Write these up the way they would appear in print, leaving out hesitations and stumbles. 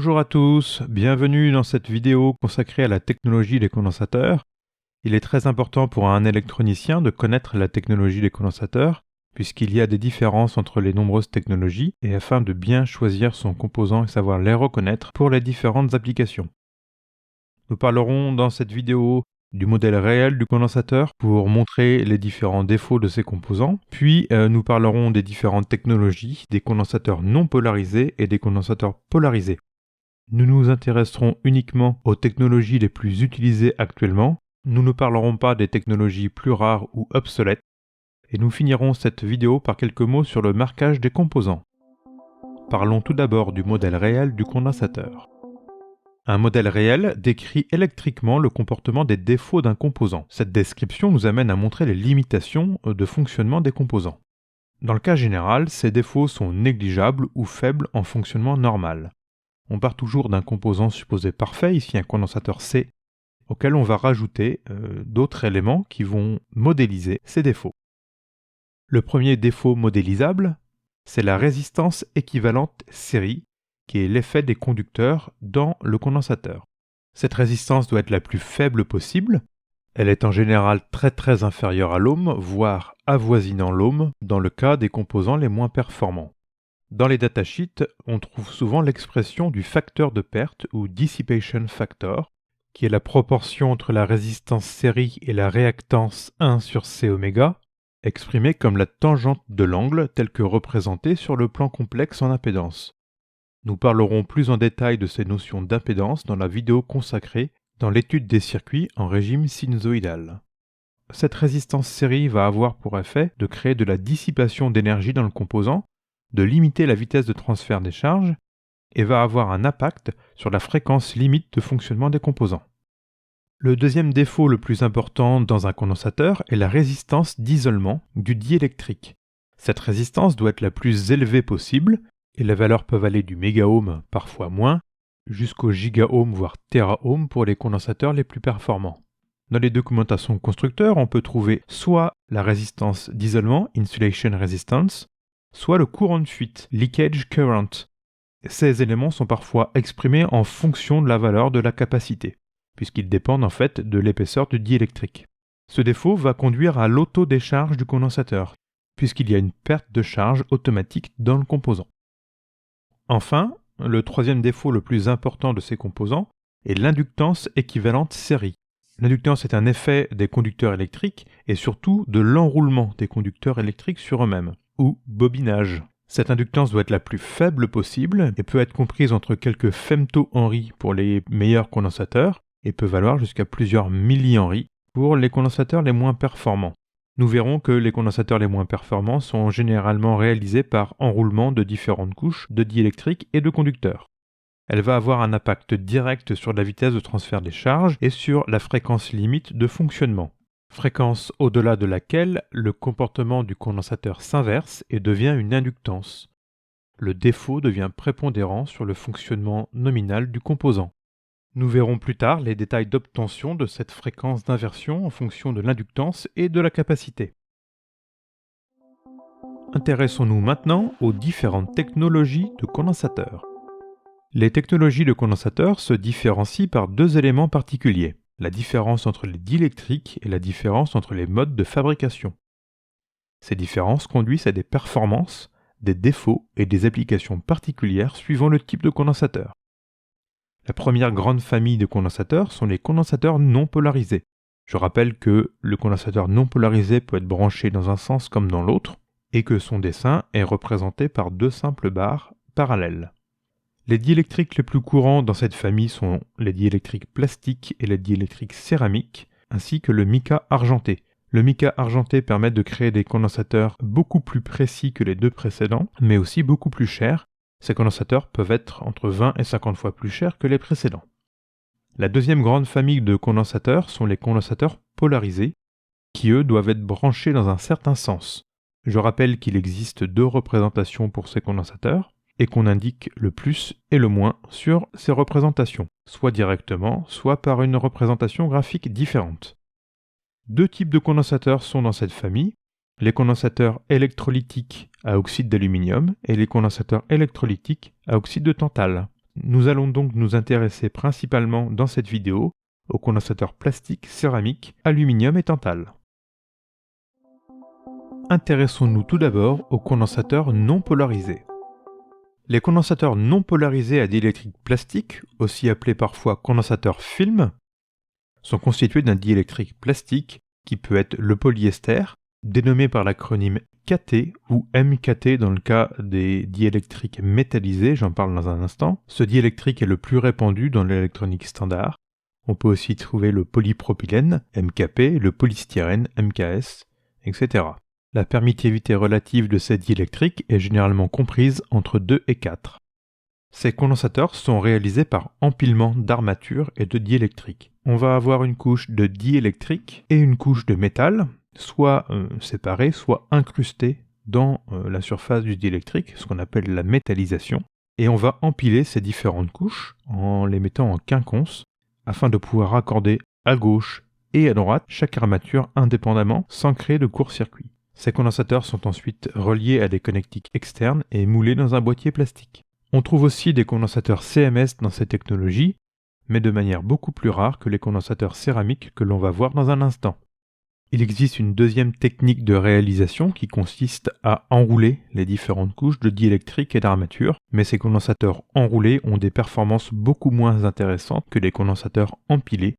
Bonjour à tous, bienvenue dans cette vidéo consacrée à la technologie des condensateurs. Il est très important pour un électronicien de connaître la technologie des condensateurs, puisqu'il y a des différences entre les nombreuses technologies, et afin de bien choisir son composant et savoir les reconnaître pour les différentes applications. Nous parlerons dans cette vidéo du modèle réel du condensateur pour montrer les différents défauts de ses composants, puis nous parlerons des différentes technologies, des condensateurs non polarisés et des condensateurs polarisés. Nous nous intéresserons uniquement aux technologies les plus utilisées actuellement, nous ne parlerons pas des technologies plus rares ou obsolètes, et nous finirons cette vidéo par quelques mots sur le marquage des composants. Parlons tout d'abord du modèle réel du condensateur. Un modèle réel décrit électriquement le comportement des défauts d'un composant. Cette description nous amène à montrer les limitations de fonctionnement des composants. Dans le cas général, ces défauts sont négligeables ou faibles en fonctionnement normal. On part toujours d'un composant supposé parfait, ici un condensateur C, auquel on va rajouter d'autres éléments qui vont modéliser ces défauts. Le premier défaut modélisable, c'est la résistance équivalente série, qui est l'effet des conducteurs dans le condensateur. Cette résistance doit être la plus faible possible. Elle est en général très inférieure à l'ohm, voire avoisinant l'ohm, dans le cas des composants les moins performants. Dans les datasheets, on trouve souvent l'expression du facteur de perte ou dissipation factor, qui est la proportion entre la résistance série et la réactance 1 sur Cω, exprimée comme la tangente de l'angle telle que représentée sur le plan complexe en impédance. Nous parlerons plus en détail de ces notions d'impédance dans la vidéo consacrée dans l'étude des circuits en régime sinusoïdal. Cette résistance série va avoir pour effet de créer de la dissipation d'énergie dans le composant, de limiter la vitesse de transfert des charges, et va avoir un impact sur la fréquence limite de fonctionnement des composants. Le deuxième défaut le plus important dans un condensateur est la résistance d'isolement du diélectrique. Cette résistance doit être la plus élevée possible, et les valeurs peuvent aller du mégaohm, parfois moins, jusqu'au gigaohm voire téraohm pour les condensateurs les plus performants. Dans les documentations constructeurs, on peut trouver soit la résistance d'isolement, insulation resistance, soit le courant de fuite, leakage current. Ces éléments sont parfois exprimés en fonction de la valeur de la capacité, puisqu'ils dépendent en fait de l'épaisseur du diélectrique. Ce défaut va conduire à l'autodécharge du condensateur, puisqu'il y a une perte de charge automatique dans le composant. Enfin, le troisième défaut le plus important de ces composants est l'inductance équivalente série. L'inductance est un effet des conducteurs électriques et surtout de l'enroulement des conducteurs électriques sur eux-mêmes, ou bobinage. Cette inductance doit être la plus faible possible et peut être comprise entre quelques femtohenries pour les meilleurs condensateurs et peut valoir jusqu'à plusieurs millihenries pour les condensateurs les moins performants. Nous verrons que les condensateurs les moins performants sont généralement réalisés par enroulement de différentes couches de diélectrique et de conducteurs. Elle va avoir un impact direct sur la vitesse de transfert des charges et sur la fréquence limite de fonctionnement. Fréquence au-delà de laquelle le comportement du condensateur s'inverse et devient une inductance. Le défaut devient prépondérant sur le fonctionnement nominal du composant. Nous verrons plus tard les détails d'obtention de cette fréquence d'inversion en fonction de l'inductance et de la capacité. Intéressons-nous maintenant aux différentes technologies de condensateurs. Les technologies de condensateurs se différencient par deux éléments particuliers, la différence entre les diélectriques et la différence entre les modes de fabrication. Ces différences conduisent à des performances, des défauts et des applications particulières suivant le type de condensateur. La première grande famille de condensateurs sont les condensateurs non polarisés. Je rappelle que le condensateur non polarisé peut être branché dans un sens comme dans l'autre, et que son dessin est représenté par deux simples barres parallèles. Les diélectriques les plus courants dans cette famille sont les diélectriques plastiques et les diélectriques céramiques, ainsi que le mica argenté. Le mica argenté permet de créer des condensateurs beaucoup plus précis que les deux précédents, mais aussi beaucoup plus chers. Ces condensateurs peuvent être entre 20 et 50 fois plus chers que les précédents. La deuxième grande famille de condensateurs sont les condensateurs polarisés, qui eux doivent être branchés dans un certain sens. Je rappelle qu'il existe deux représentations pour ces condensateurs, et qu'on indique le plus et le moins sur ces représentations, soit directement, soit par une représentation graphique différente. Deux types de condensateurs sont dans cette famille, les condensateurs électrolytiques à oxyde d'aluminium et les condensateurs électrolytiques à oxyde de tantale. Nous allons donc nous intéresser principalement dans cette vidéo aux condensateurs plastique, céramique, aluminium et tantal. Intéressons-nous tout d'abord aux condensateurs non polarisés. Les condensateurs non polarisés à diélectrique plastique, aussi appelés parfois condensateurs film, sont constitués d'un diélectrique plastique qui peut être le polyester, dénommé par l'acronyme KT ou MKT dans le cas des diélectriques métallisés, j'en parle dans un instant. Ce diélectrique est le plus répandu dans l'électronique standard. On peut aussi trouver le polypropylène, MKP, le polystyrène, MKS, etc. La permittivité relative de ces diélectriques est généralement comprise entre 2 et 4. Ces condensateurs sont réalisés par empilement d'armature et de diélectrique. On va avoir une couche de diélectrique et une couche de métal, soit séparées, soit incrustées dans la surface du diélectrique, ce qu'on appelle la métallisation. Et on va empiler ces différentes couches en les mettant en quinconce, afin de pouvoir raccorder à gauche et à droite chaque armature indépendamment sans créer de court-circuit. Ces condensateurs sont ensuite reliés à des connectiques externes et moulés dans un boîtier plastique. On trouve aussi des condensateurs CMS dans ces technologies, mais de manière beaucoup plus rare que les condensateurs céramiques que l'on va voir dans un instant. Il existe une deuxième technique de réalisation qui consiste à enrouler les différentes couches de diélectrique et d'armature, mais ces condensateurs enroulés ont des performances beaucoup moins intéressantes que les condensateurs empilés.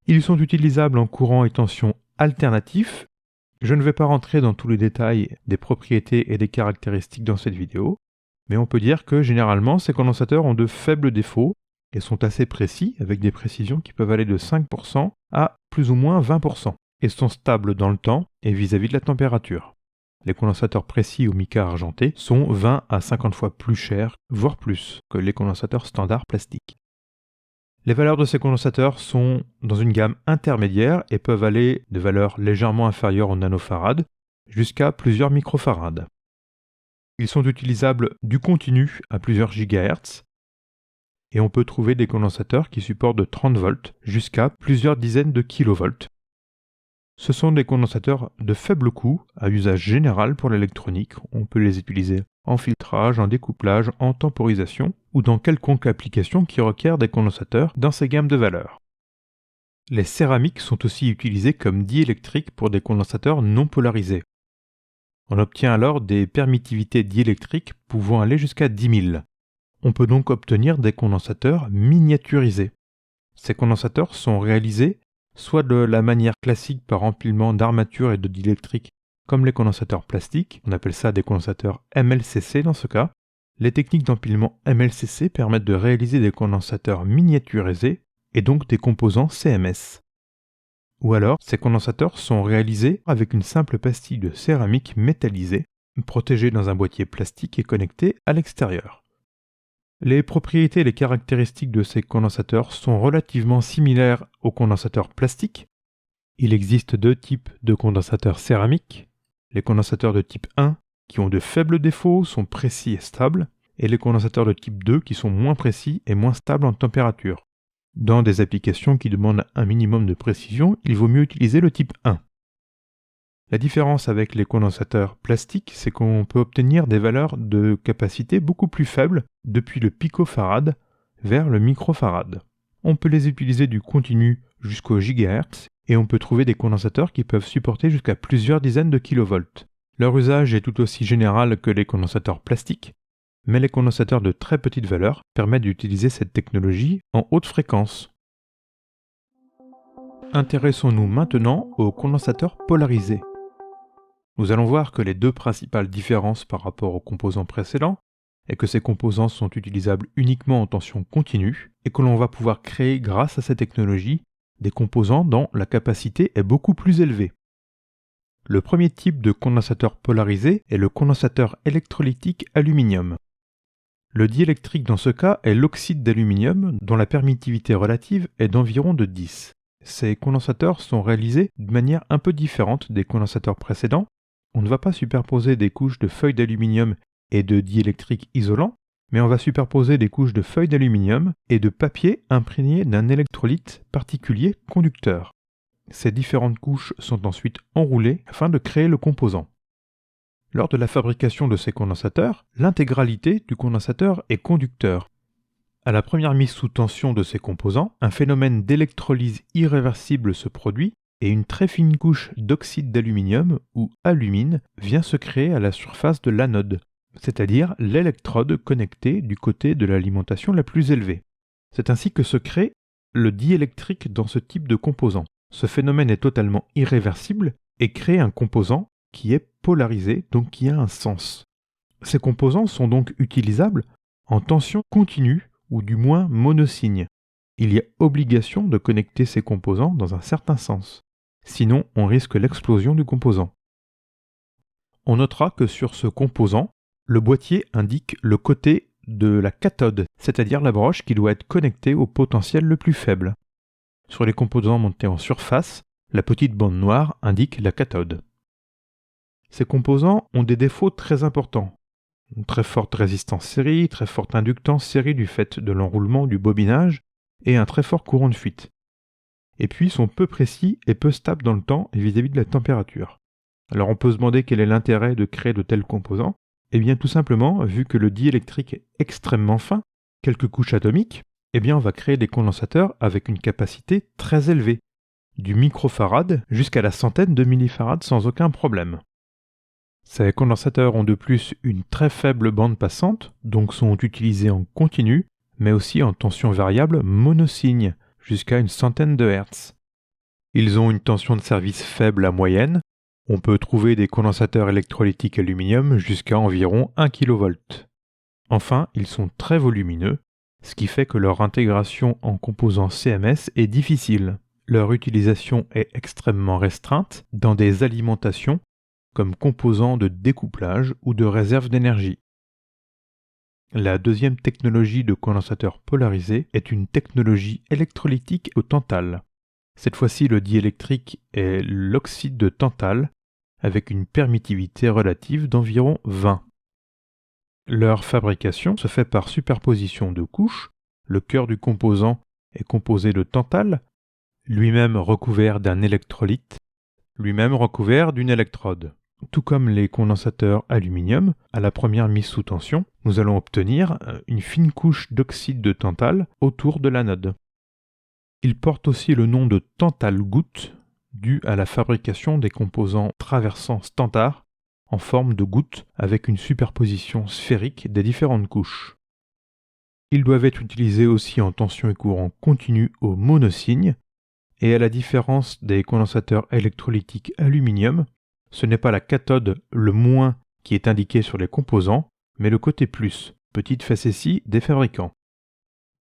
Ils sont utilisables en courant et tension alternatifs. Je ne vais pas rentrer dans tous les détails des propriétés et des caractéristiques dans cette vidéo, mais on peut dire que généralement ces condensateurs ont de faibles défauts et sont assez précis avec des précisions qui peuvent aller de 5% à plus ou moins 20% et sont stables dans le temps et vis-à-vis de la température. Les condensateurs précis au mica argenté sont 20 à 50 fois plus chers, voire plus, que les condensateurs standards plastiques. Les valeurs de ces condensateurs sont dans une gamme intermédiaire et peuvent aller de valeurs légèrement inférieures aux nanofarad jusqu'à plusieurs microfarad. Ils sont utilisables du continu à plusieurs gigahertz et on peut trouver des condensateurs qui supportent de 30 volts jusqu'à plusieurs dizaines de kilovolts. Ce sont des condensateurs de faible coût à usage général pour l'électronique. On peut les utiliser en filtrage, en découplage, en temporisation ou dans quelconque application qui requiert des condensateurs dans ces gammes de valeurs. Les céramiques sont aussi utilisées comme diélectriques pour des condensateurs non polarisés. On obtient alors des permittivités diélectriques pouvant aller jusqu'à 10 000. On peut donc obtenir des condensateurs miniaturisés. Ces condensateurs sont réalisés soit de la manière classique par empilement d'armature et de diélectrique comme les condensateurs plastiques, on appelle ça des condensateurs MLCC dans ce cas. Les techniques d'empilement MLCC permettent de réaliser des condensateurs miniaturisés et donc des composants CMS. Ou alors, ces condensateurs sont réalisés avec une simple pastille de céramique métallisée, protégée dans un boîtier plastique et connectée à l'extérieur. Les propriétés et les caractéristiques de ces condensateurs sont relativement similaires aux condensateurs plastiques. Il existe deux types de condensateurs céramiques. Les condensateurs de type 1, qui ont de faibles défauts, sont précis et stables, et les condensateurs de type 2 qui sont moins précis et moins stables en température. Dans des applications qui demandent un minimum de précision, il vaut mieux utiliser le type 1. La différence avec les condensateurs plastiques, c'est qu'on peut obtenir des valeurs de capacité beaucoup plus faibles depuis le picofarad vers le microfarad. On peut les utiliser du continu jusqu'au gigahertz et on peut trouver des condensateurs qui peuvent supporter jusqu'à plusieurs dizaines de kilovolts. Leur usage est tout aussi général que les condensateurs plastiques, mais les condensateurs de très petite valeur permettent d'utiliser cette technologie en haute fréquence. Intéressons-nous maintenant aux condensateurs polarisés. Nous allons voir que les deux principales différences par rapport aux composants précédents est que ces composants sont utilisables uniquement en tension continue et que l'on va pouvoir créer grâce à ces technologies des composants dont la capacité est beaucoup plus élevée. Le premier type de condensateur polarisé est le condensateur électrolytique aluminium. Le diélectrique dans ce cas est l'oxyde d'aluminium dont la permittivité relative est d'environ de 10. Ces condensateurs sont réalisés de manière un peu différente des condensateurs précédents. On ne va pas superposer des couches de feuilles d'aluminium et de diélectrique isolant, mais on va superposer des couches de feuilles d'aluminium et de papier imprégné d'un électrolyte particulier conducteur. Ces différentes couches sont ensuite enroulées afin de créer le composant. Lors de la fabrication de ces condensateurs, l'intégralité du condensateur est conducteur. À la première mise sous tension de ces composants, un phénomène d'électrolyse irréversible se produit et une très fine couche d'oxyde d'aluminium ou alumine vient se créer à la surface de l'anode, c'est-à-dire l'électrode connectée du côté de l'alimentation la plus élevée. C'est ainsi que se crée le diélectrique dans ce type de composant. Ce phénomène est totalement irréversible et crée un composant qui est polarisé, donc qui a un sens. Ces composants sont donc utilisables en tension continue ou du moins monosigne. Il y a obligation de connecter ces composants dans un certain sens. Sinon, on risque l'explosion du composant. On notera que sur ce composant, le boîtier indique le côté de la cathode, c'est-à-dire la broche qui doit être connectée au potentiel le plus faible. Sur les composants montés en surface, la petite bande noire indique la cathode. Ces composants ont des défauts très importants. Une très forte résistance série, très forte inductance série du fait de l'enroulement du bobinage et un très fort courant de fuite. Et puis sont peu précis et peu stables dans le temps et vis-à-vis de la température. Alors on peut se demander quel est l'intérêt de créer de tels composants. Eh bien tout simplement, vu que le diélectrique est extrêmement fin, quelques couches atomiques, eh bien on va créer des condensateurs avec une capacité très élevée, du microfarad jusqu'à la centaine de millifarads sans aucun problème. Ces condensateurs ont de plus une très faible bande passante, donc sont utilisés en continu, mais aussi en tension variable monosigne, jusqu'à une centaine de Hertz. Ils ont une tension de service faible à moyenne. On peut trouver des condensateurs électrolytiques aluminium jusqu'à environ 1 kV. Enfin, ils sont très volumineux, ce qui fait que leur intégration en composants CMS est difficile. Leur utilisation est extrêmement restreinte dans des alimentations comme composants de découplage ou de réserve d'énergie. La deuxième technologie de condensateur polarisé est une technologie électrolytique au tantale. Cette fois-ci, le diélectrique est l'oxyde de tantale avec une permittivité relative d'environ 20. Leur fabrication se fait par superposition de couches. Le cœur du composant est composé de tantale, lui-même recouvert d'un électrolyte, lui-même recouvert d'une électrode. Tout comme les condensateurs aluminium, à la première mise sous tension, nous allons obtenir une fine couche d'oxyde de tantale autour de l'anode. Il porte aussi le nom de tantale-goutte, dû à la fabrication des composants traversants standards en forme de goutte avec une superposition sphérique des différentes couches. Ils doivent être utilisés aussi en tension et courant continu au monosigne, et à la différence des condensateurs électrolytiques aluminium, ce n'est pas la cathode, le moins, qui est indiqué sur les composants, mais le côté plus, petite facétie des fabricants.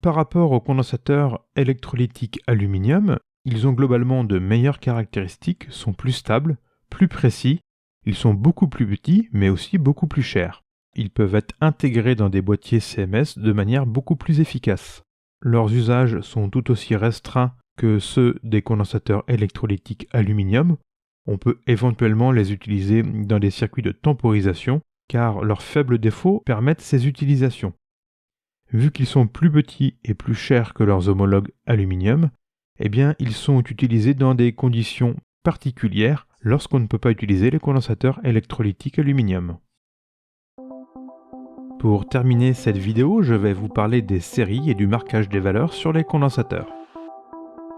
Par rapport aux condensateurs électrolytiques aluminium, ils ont globalement de meilleures caractéristiques, sont plus stables, plus précis, ils sont beaucoup plus petits, mais aussi beaucoup plus chers. Ils peuvent être intégrés dans des boîtiers CMS de manière beaucoup plus efficace. Leurs usages sont tout aussi restreints que ceux des condensateurs électrolytiques aluminium. On peut éventuellement les utiliser dans des circuits de temporisation, car leurs faibles défauts permettent ces utilisations. Vu qu'ils sont plus petits et plus chers que leurs homologues aluminium, eh bien ils sont utilisés dans des conditions particulières lorsqu'on ne peut pas utiliser les condensateurs électrolytiques aluminium. Pour terminer cette vidéo, je vais vous parler des séries et du marquage des valeurs sur les condensateurs.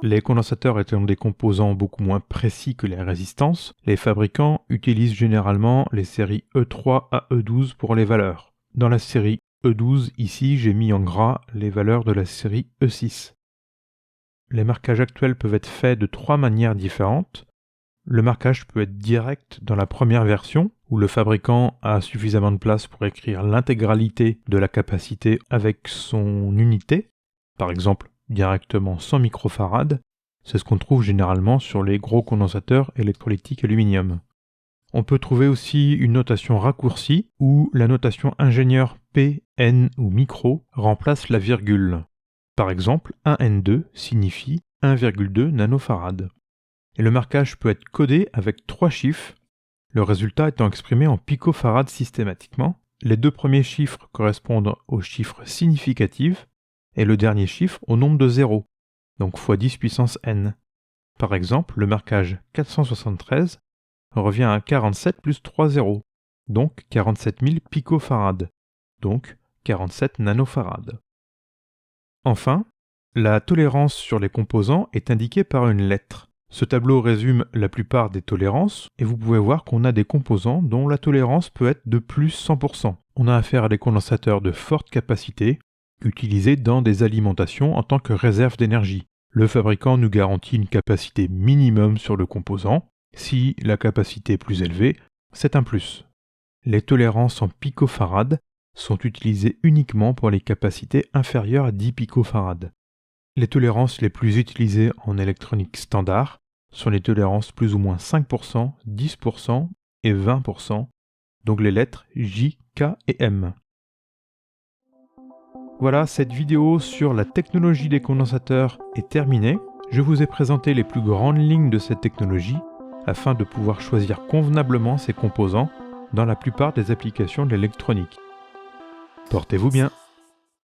Les condensateurs étant des composants beaucoup moins précis que les résistances, les fabricants utilisent généralement les séries E3 à E12 pour les valeurs. Dans la série E12, ici, j'ai mis en gras les valeurs de la série E6. Les marquages actuels peuvent être faits de 3 manières différentes. Le marquage peut être direct dans la première version, où le fabricant a suffisamment de place pour écrire l'intégralité de la capacité avec son unité, par exemple directement 100 microfarads, c'est ce qu'on trouve généralement sur les gros condensateurs électrolytiques aluminium. On peut trouver aussi une notation raccourcie où la notation ingénieur P, N ou micro remplace la virgule. Par exemple, 1N2 signifie 1,2 nanofarad. Et le marquage peut être codé avec 3 chiffres, le résultat étant exprimé en picofarad systématiquement. Les 2 premiers chiffres correspondent aux chiffres significatifs et le dernier chiffre au nombre de zéros, donc x 10 puissance n. Par exemple, le marquage 473 revient à 47 plus 3 zéros, donc 47 000 picofarads, donc 47 nanofarads. Enfin, la tolérance sur les composants est indiquée par une lettre. Ce tableau résume la plupart des tolérances et vous pouvez voir qu'on a des composants dont la tolérance peut être de plus 100%. On a affaire à des condensateurs de forte capacité utilisés dans des alimentations en tant que réserve d'énergie. Le fabricant nous garantit une capacité minimum sur le composant. Si la capacité est plus élevée, c'est un plus. Les tolérances en picofarad sont utilisées uniquement pour les capacités inférieures à 10 picofarad. Les tolérances les plus utilisées en électronique standard sont les tolérances plus ou moins 5%, 10% et 20%, donc les lettres J, K et M. Voilà, cette vidéo sur la technologie des condensateurs est terminée. Je vous ai présenté les plus grandes lignes de cette technologie afin de pouvoir choisir convenablement ses composants dans la plupart des applications de l'électronique. Portez-vous bien!